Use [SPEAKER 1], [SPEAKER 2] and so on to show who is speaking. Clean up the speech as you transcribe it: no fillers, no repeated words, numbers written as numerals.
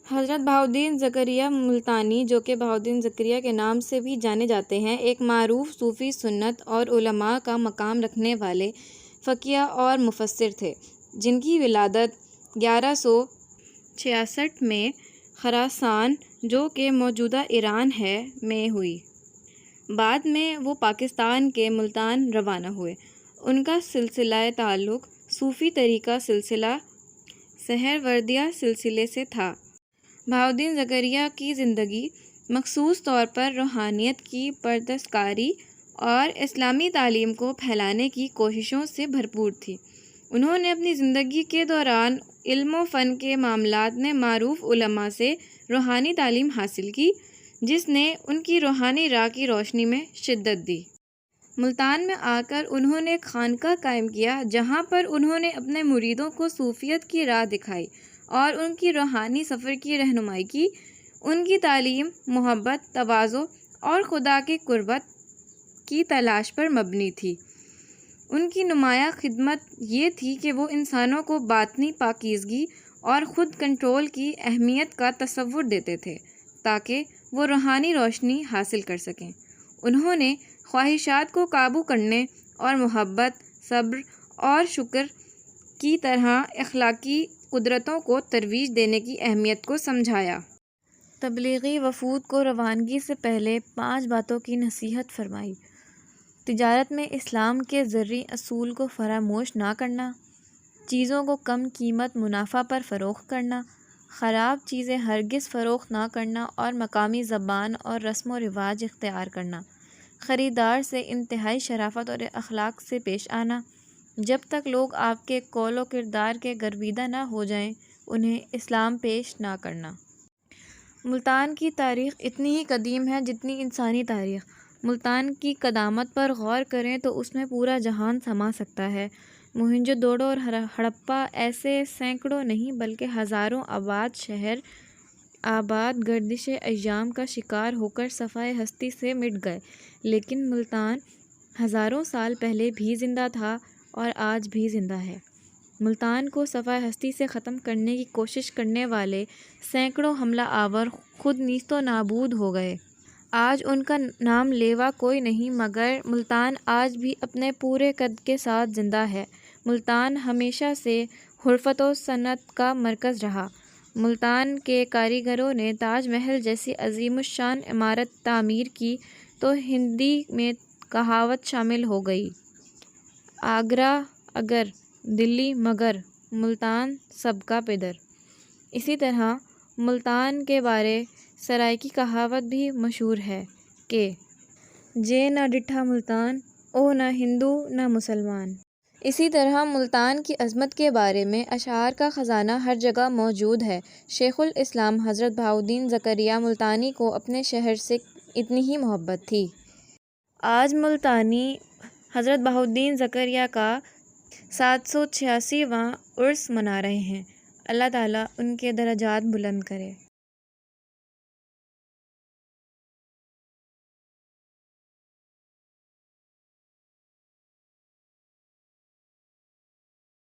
[SPEAKER 1] حضرت بہاؤالدین زکریا ملتانی، جو کہ بہاؤالدین زکریا کے نام سے بھی جانے جاتے ہیں، ایک معروف صوفی سنت اور علماء کا مقام رکھنے والے فقیہ اور مفسر تھے، جن کی ولادت 1166 میں خراسان، جو کہ موجودہ ایران ہے، میں ہوئی۔ بعد میں وہ پاکستان کے ملتان روانہ ہوئے۔ ان کا سلسلہ تعلق صوفی طریقہ سلسلہ سہروردیہ سلسلے سے تھا۔ بہاؤالدین زکریا کی زندگی مخصوص طور پر روحانیت کی پردستکاری اور اسلامی تعلیم کو پھیلانے کی کوششوں سے بھرپور تھی۔ انہوں نے اپنی زندگی کے دوران علم و فن کے معاملات میں معروف علماء سے روحانی تعلیم حاصل کی، جس نے ان کی روحانی راہ کی روشنی میں شدت دی۔ ملتان میں آ کر انہوں نے ایک خانقاہ قائم کیا، جہاں پر انہوں نے اپنے مریدوں کو صوفیت کی راہ دکھائی اور ان کی روحانی سفر کی رہنمائی کی۔ ان کی تعلیم محبت، تواضع اور خدا کی قربت کی تلاش پر مبنی تھی۔ ان کی نمایاں خدمت یہ تھی کہ وہ انسانوں کو باطنی پاکیزگی اور خود کنٹرول کی اہمیت کا تصور دیتے تھے تاکہ وہ روحانی روشنی حاصل کر سکیں۔ انہوں نے خواہشات کو قابو کرنے اور محبت، صبر اور شکر کی طرح اخلاقی قدرتوں کو ترویج دینے کی اہمیت کو سمجھایا۔ تبلیغی وفود کو روانگی سے پہلے 5 باتوں کی نصیحت فرمائی۔ تجارت میں اسلام کے زرعی اصول کو فراموش نہ کرنا، چیزوں کو کم قیمت منافع پر فروخت کرنا، خراب چیزیں ہرگز فروخت نہ کرنا اور مقامی زبان اور رسم و رواج اختیار کرنا، خریدار سے انتہائی شرافت اور اخلاق سے پیش آنا، جب تک لوگ آپ کے قول و کردار کے گرویدہ نہ ہو جائیں انہیں اسلام پیش نہ کرنا۔ ملتان کی تاریخ اتنی ہی قدیم ہے جتنی انسانی تاریخ۔ ملتان کی قدامت پر غور کریں تو اس میں پورا جہان سما سکتا ہے۔ موہنجو دڑو اور ہڑپہ ایسے سینکڑوں نہیں بلکہ ہزاروں آباد شہر آباد گردش ایام کا شکار ہو کر صفحۂ ہستی سے مٹ گئے، لیکن ملتان ہزاروں سال پہلے بھی زندہ تھا اور آج بھی زندہ ہے۔ ملتان کو صفحۂ ہستی سے ختم کرنے کی کوشش کرنے والے سینکڑوں حملہ آور خود نیست و نابود ہو گئے۔ آج ان کا نام لیوا کوئی نہیں، مگر ملتان آج بھی اپنے پورے قد کے ساتھ زندہ ہے۔ ملتان ہمیشہ سے حرفت و صنعت کا مرکز رہا۔ ملتان کے کاریگروں نے تاج محل جیسی عظیم الشان عمارت تعمیر کی تو ہندی میں کہاوت شامل ہو گئی: آگرہ اگر، دلی مگر، ملتان سب کا پدر۔ اسی طرح ملتان کے بارے سرائیکی کہاوت بھی مشہور ہے کہ جے نہ ڈٹھا ملتان، او نہ ہندو نہ مسلمان۔ اسی طرح ملتان کی عظمت کے بارے میں اشعار کا خزانہ ہر جگہ موجود ہے۔ شیخ الاسلام حضرت بہاؤالدین زکریا ملتانی کو اپنے شہر سے اتنی ہی محبت تھی۔ آج ملتانی حضرت بہاؤالدین زکریا کا 786واں عرس منا رہے ہیں۔ اللہ تعالیٰ ان کے درجات بلند کرے۔